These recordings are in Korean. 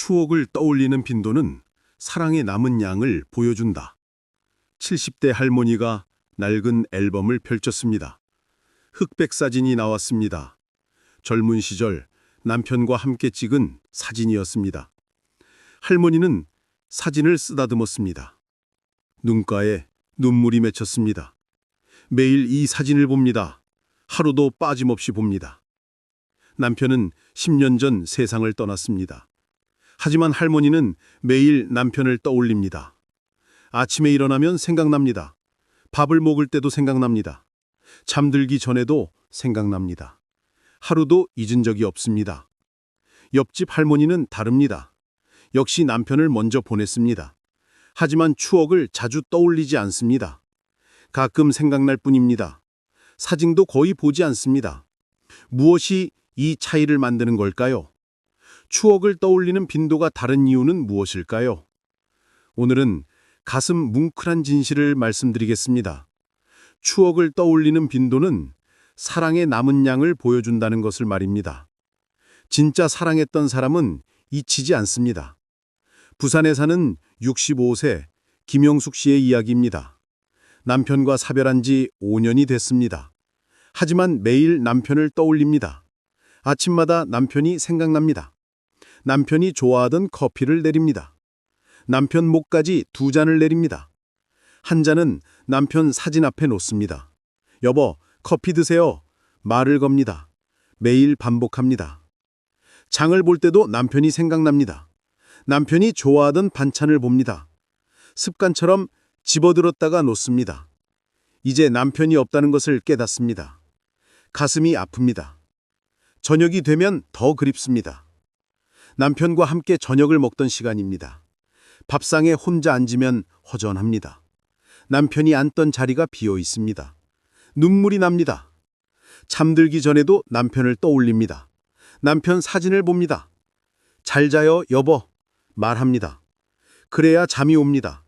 추억을 떠올리는 빈도는 사랑의 남은 양을 보여준다. 70대 할머니가 낡은 앨범을 펼쳤습니다. 흑백 사진이 나왔습니다. 젊은 시절 남편과 함께 찍은 사진이었습니다. 할머니는 사진을 쓰다듬었습니다. 눈가에 눈물이 맺혔습니다. 매일 이 사진을 봅니다. 하루도 빠짐없이 봅니다. 남편은 10년 전 세상을 떠났습니다. 하지만 할머니는 매일 남편을 떠올립니다. 아침에 일어나면 생각납니다. 밥을 먹을 때도 생각납니다. 잠들기 전에도 생각납니다. 하루도 잊은 적이 없습니다. 옆집 할머니는 다릅니다. 역시 남편을 먼저 보냈습니다. 하지만 추억을 자주 떠올리지 않습니다. 가끔 생각날 뿐입니다. 사진도 거의 보지 않습니다. 무엇이 이 차이를 만드는 걸까요? 추억을 떠올리는 빈도가 다른 이유는 무엇일까요? 오늘은 가슴 뭉클한 진실을 말씀드리겠습니다. 추억을 떠올리는 빈도는 사랑의 남은 양을 보여준다는 것을 말입니다. 진짜 사랑했던 사람은 잊히지 않습니다. 부산에 사는 65세 김영숙 씨의 이야기입니다. 남편과 사별한 지 5년이 됐습니다. 하지만 매일 남편을 떠올립니다. 아침마다 남편이 생각납니다. 남편이 좋아하던 커피를 내립니다. 남편 목까지 2잔을 내립니다. 한 잔은 남편 사진 앞에 놓습니다. 여보, 커피 드세요. 말을 겁니다. 매일 반복합니다. 장을 볼 때도 남편이 생각납니다. 남편이 좋아하던 반찬을 봅니다. 습관처럼 집어들었다가 놓습니다. 이제 남편이 없다는 것을 깨닫습니다. 가슴이 아픕니다. 저녁이 되면 더 그립습니다. 남편과 함께 저녁을 먹던 시간입니다. 밥상에 혼자 앉으면 허전합니다. 남편이 앉던 자리가 비어 있습니다. 눈물이 납니다. 잠들기 전에도 남편을 떠올립니다. 남편 사진을 봅니다. 잘 자요, 여보. 말합니다. 그래야 잠이 옵니다.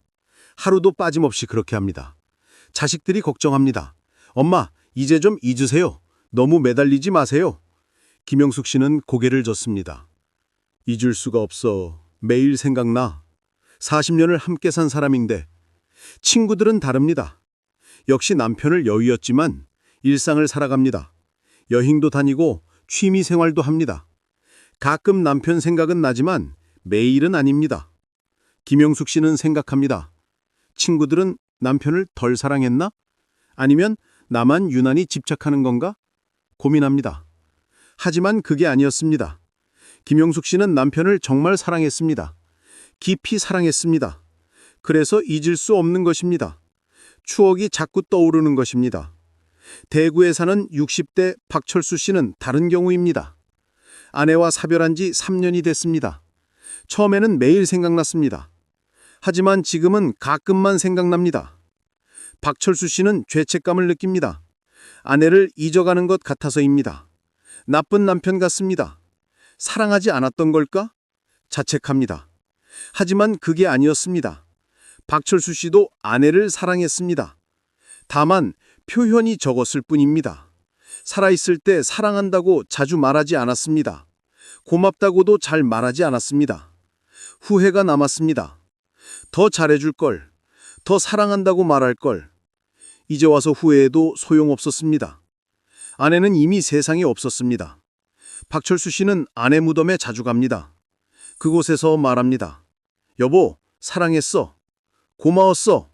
하루도 빠짐없이 그렇게 합니다. 자식들이 걱정합니다. 엄마, 이제 좀 잊으세요. 너무 매달리지 마세요. 김영숙 씨는 고개를 젓습니다. 잊을 수가 없어. 매일 생각나. 40년을 함께 산 사람인데. 친구들은 다릅니다. 역시 남편을 여의었지만 일상을 살아갑니다. 여행도 다니고 취미 생활도 합니다. 가끔 남편 생각은 나지만 매일은 아닙니다. 김영숙 씨는 생각합니다. 친구들은 남편을 덜 사랑했나? 아니면 나만 유난히 집착하는 건가? 고민합니다. 하지만 그게 아니었습니다. 김영숙 씨는 남편을 정말 사랑했습니다. 깊이 사랑했습니다. 그래서 잊을 수 없는 것입니다. 추억이 자꾸 떠오르는 것입니다. 대구에 사는 60대 박철수 씨는 다른 경우입니다. 아내와 사별한 지 3년이 됐습니다. 처음에는 매일 생각났습니다. 하지만 지금은 가끔만 생각납니다. 박철수 씨는 죄책감을 느낍니다. 아내를 잊어가는 것 같아서입니다. 나쁜 남편 같습니다. 사랑하지 않았던 걸까? 자책합니다. 하지만 그게 아니었습니다. 박철수 씨도 아내를 사랑했습니다. 다만 표현이 적었을 뿐입니다. 살아있을 때 사랑한다고 자주 말하지 않았습니다. 고맙다고도 잘 말하지 않았습니다. 후회가 남았습니다. 더 잘해줄 걸, 더 사랑한다고 말할 걸. 이제 와서 후회해도 소용없었습니다. 아내는 이미 세상에 없었습니다. 박철수 씨는 아내 무덤에 자주 갑니다. 그곳에서 말합니다. 여보, 사랑했어. 고마웠어.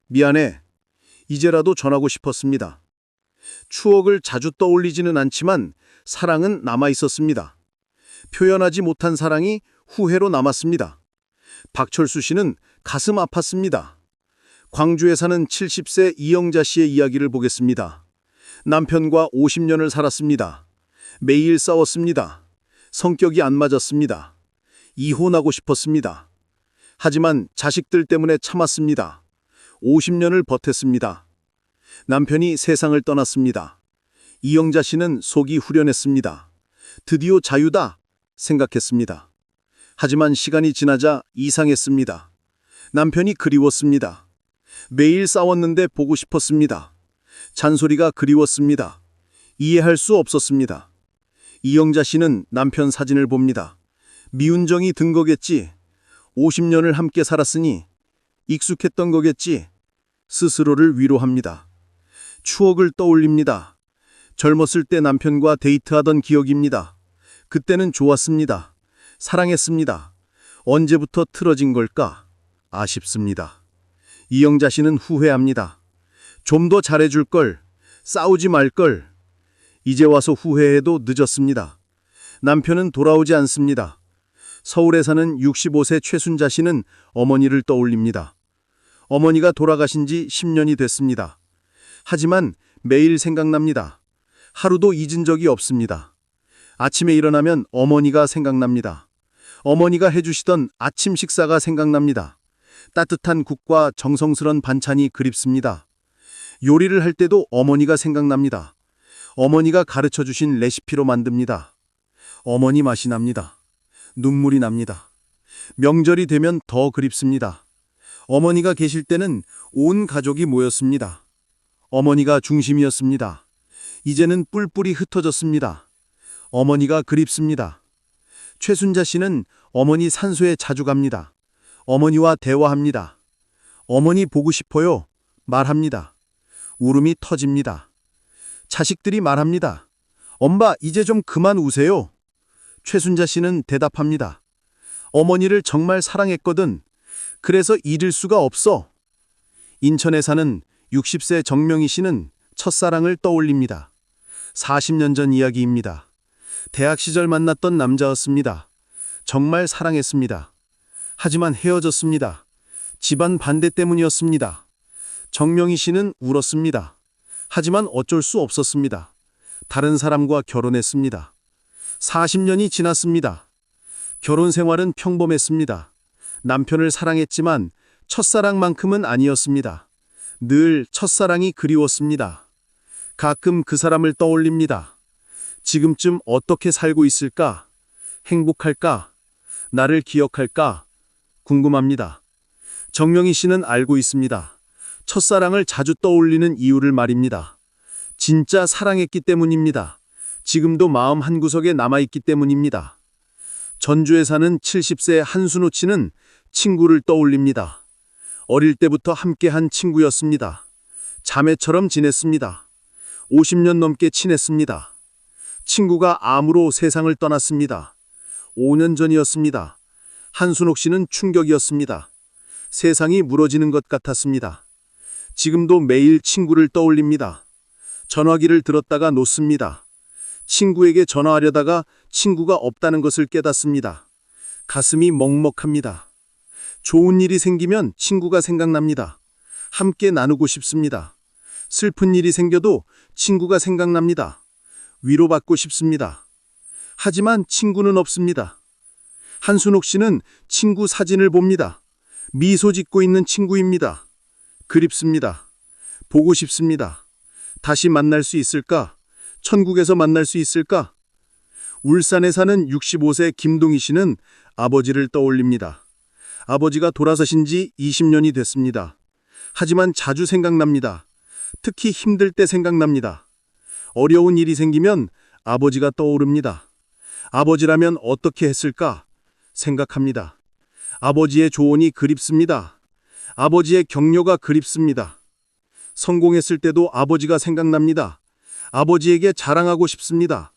미안해. 이제라도 전하고 싶었습니다. 추억을 자주 떠올리지는 않지만 사랑은 남아 있었습니다. 표현하지 못한 사랑이 후회로 남았습니다. 박철수 씨는 가슴 아팠습니다. 광주에 사는 70세 이영자 씨의 이야기를 보겠습니다. 남편과 50년을 살았습니다. 매일 싸웠습니다. 성격이 안 맞았습니다. 이혼하고 싶었습니다. 하지만 자식들 때문에 참았습니다. 50년을 버텼습니다. 남편이 세상을 떠났습니다. 이영자 씨는 속이 후련했습니다. 드디어 자유다 생각했습니다. 하지만 시간이 지나자 이상했습니다. 남편이 그리웠습니다. 매일 싸웠는데 보고 싶었습니다. 잔소리가 그리웠습니다. 이해할 수 없었습니다. 이영자 씨는 남편 사진을 봅니다. 미운 정이 든 거겠지. 50년을 함께 살았으니 익숙했던 거겠지. 스스로를 위로합니다. 추억을 떠올립니다. 젊었을 때 남편과 데이트하던 기억입니다. 그때는 좋았습니다. 사랑했습니다. 언제부터 틀어진 걸까? 아쉽습니다. 이영자 씨는 후회합니다. 좀 더 잘해줄 걸, 싸우지 말 걸. 이제 와서 후회해도 늦었습니다. 남편은 돌아오지 않습니다. 서울에 사는 65세 최순자 씨는 어머니를 떠올립니다. 어머니가 돌아가신 지 10년이 됐습니다. 하지만 매일 생각납니다. 하루도 잊은 적이 없습니다. 아침에 일어나면 어머니가 생각납니다. 어머니가 해주시던 아침 식사가 생각납니다. 따뜻한 국과 정성스런 반찬이 그립습니다. 요리를 할 때도 어머니가 생각납니다. 어머니가 가르쳐 주신 레시피로 만듭니다. 어머니 맛이 납니다. 눈물이 납니다. 명절이 되면 더 그립습니다. 어머니가 계실 때는 온 가족이 모였습니다. 어머니가 중심이었습니다. 이제는 뿔뿔이 흩어졌습니다. 어머니가 그립습니다. 최순자 씨는 어머니 산소에 자주 갑니다. 어머니와 대화합니다. 어머니 보고 싶어요. 말합니다. 울음이 터집니다. 자식들이 말합니다. 엄마, 이제 좀 그만 우세요. 최순자 씨는 대답합니다. 어머니를 정말 사랑했거든. 그래서 잊을 수가 없어. 인천에 사는 60세 정명희 씨는 첫사랑을 떠올립니다. 40년 전 이야기입니다. 대학 시절 만났던 남자였습니다. 정말 사랑했습니다. 하지만 헤어졌습니다. 집안 반대 때문이었습니다. 정명희 씨는 울었습니다. 하지만 어쩔 수 없었습니다. 다른 사람과 결혼했습니다. 40년이 지났습니다. 결혼 생활은 평범했습니다. 남편을 사랑했지만 첫사랑만큼은 아니었습니다. 늘 첫사랑이 그리웠습니다. 가끔 그 사람을 떠올립니다. 지금쯤 어떻게 살고 있을까? 행복할까? 나를 기억할까? 궁금합니다. 정명희 씨는 알고 있습니다. 첫사랑을 자주 떠올리는 이유를 말입니다. 진짜 사랑했기 때문입니다. 지금도 마음 한구석에 남아있기 때문입니다. 전주에 사는 70세 한순호 씨는 친구를 떠올립니다. 어릴 때부터 함께한 친구였습니다. 자매처럼 지냈습니다. 50년 넘게 친했습니다. 친구가 암으로 세상을 떠났습니다. 5년 전이었습니다. 한순옥 씨는 충격이었습니다. 세상이 무너지는 것 같았습니다. 지금도 매일 친구를 떠올립니다. 전화기를 들었다가 놓습니다. 친구에게 전화하려다가 친구가 없다는 것을 깨닫습니다. 가슴이 먹먹합니다. 좋은 일이 생기면 친구가 생각납니다. 함께 나누고 싶습니다. 슬픈 일이 생겨도 친구가 생각납니다. 위로받고 싶습니다. 하지만 친구는 없습니다. 한순옥 씨는 친구 사진을 봅니다. 미소 짓고 있는 친구입니다. 그립습니다. 보고 싶습니다. 다시 만날 수 있을까? 천국에서 만날 수 있을까? 울산에 사는 65세 김동희 씨는 아버지를 떠올립니다. 아버지가 돌아가신 지 20년이 됐습니다. 하지만 자주 생각납니다. 특히 힘들 때 생각납니다. 어려운 일이 생기면 아버지가 떠오릅니다. 아버지라면 어떻게 했을까? 생각합니다. 아버지의 조언이 그립습니다. 아버지의 격려가 그립습니다. 성공했을 때도 아버지가 생각납니다. 아버지에게 자랑하고 싶습니다.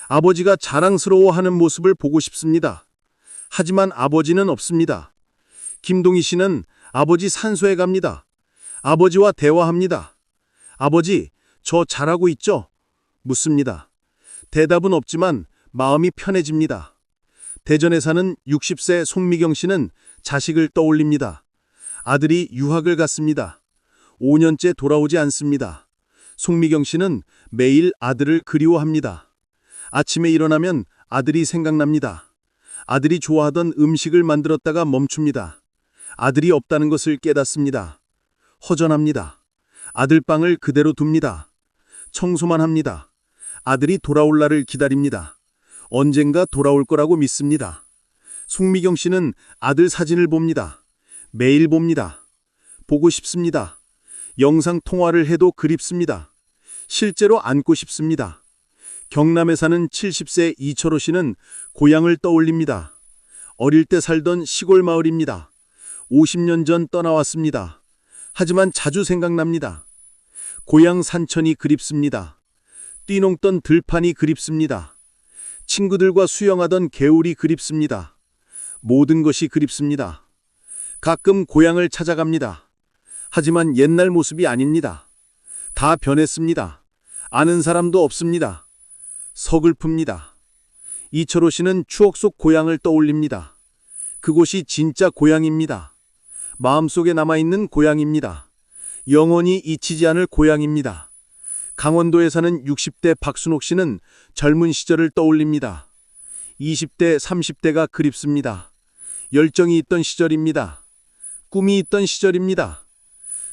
아버지가 자랑스러워하는 모습을 보고 싶습니다. 하지만 아버지는 없습니다. 김동희 씨는 아버지 산소에 갑니다. 아버지와 대화합니다. 아버지, 저 잘하고 있죠? 묻습니다. 대답은 없지만 마음이 편해집니다. 대전에 사는 60세 송미경 씨는 자식을 떠올립니다. 아들이 유학을 갔습니다. 5년째 돌아오지 않습니다. 송미경 씨는 매일 아들을 그리워합니다. 아침에 일어나면 아들이 생각납니다. 아들이 좋아하던 음식을 만들었다가 멈춥니다. 아들이 없다는 것을 깨닫습니다. 허전합니다. 아들 방을 그대로 둡니다. 청소만 합니다. 아들이 돌아올 날을 기다립니다. 언젠가 돌아올 거라고 믿습니다. 송미경 씨는 아들 사진을 봅니다. 매일 봅니다. 보고 싶습니다. 영상 통화를 해도 그립습니다. 실제로 안고 싶습니다. 경남에 사는 70세 이철호 씨는 고향을 떠올립니다. 어릴 때 살던 시골 마을입니다. 50년 전 떠나왔습니다. 하지만 자주 생각납니다. 고향 산천이 그립습니다. 뛰놀던 들판이 그립습니다. 친구들과 수영하던 개울이 그립습니다. 모든 것이 그립습니다. 가끔 고향을 찾아갑니다. 하지만 옛날 모습이 아닙니다. 다 변했습니다. 아는 사람도 없습니다. 서글픕니다. 이철호 씨는 추억 속 고향을 떠올립니다. 그곳이 진짜 고향입니다. 마음속에 남아있는 고향입니다. 영원히 잊히지 않을 고향입니다. 강원도에 사는 60대 박순옥 씨는 젊은 시절을 떠올립니다. 20대, 30대가 그립습니다. 열정이 있던 시절입니다. 꿈이 있던 시절입니다.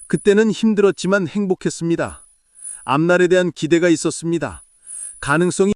그때는 힘들었지만 행복했습니다. 앞날에 대한 기대가 있었습니다. 가능성이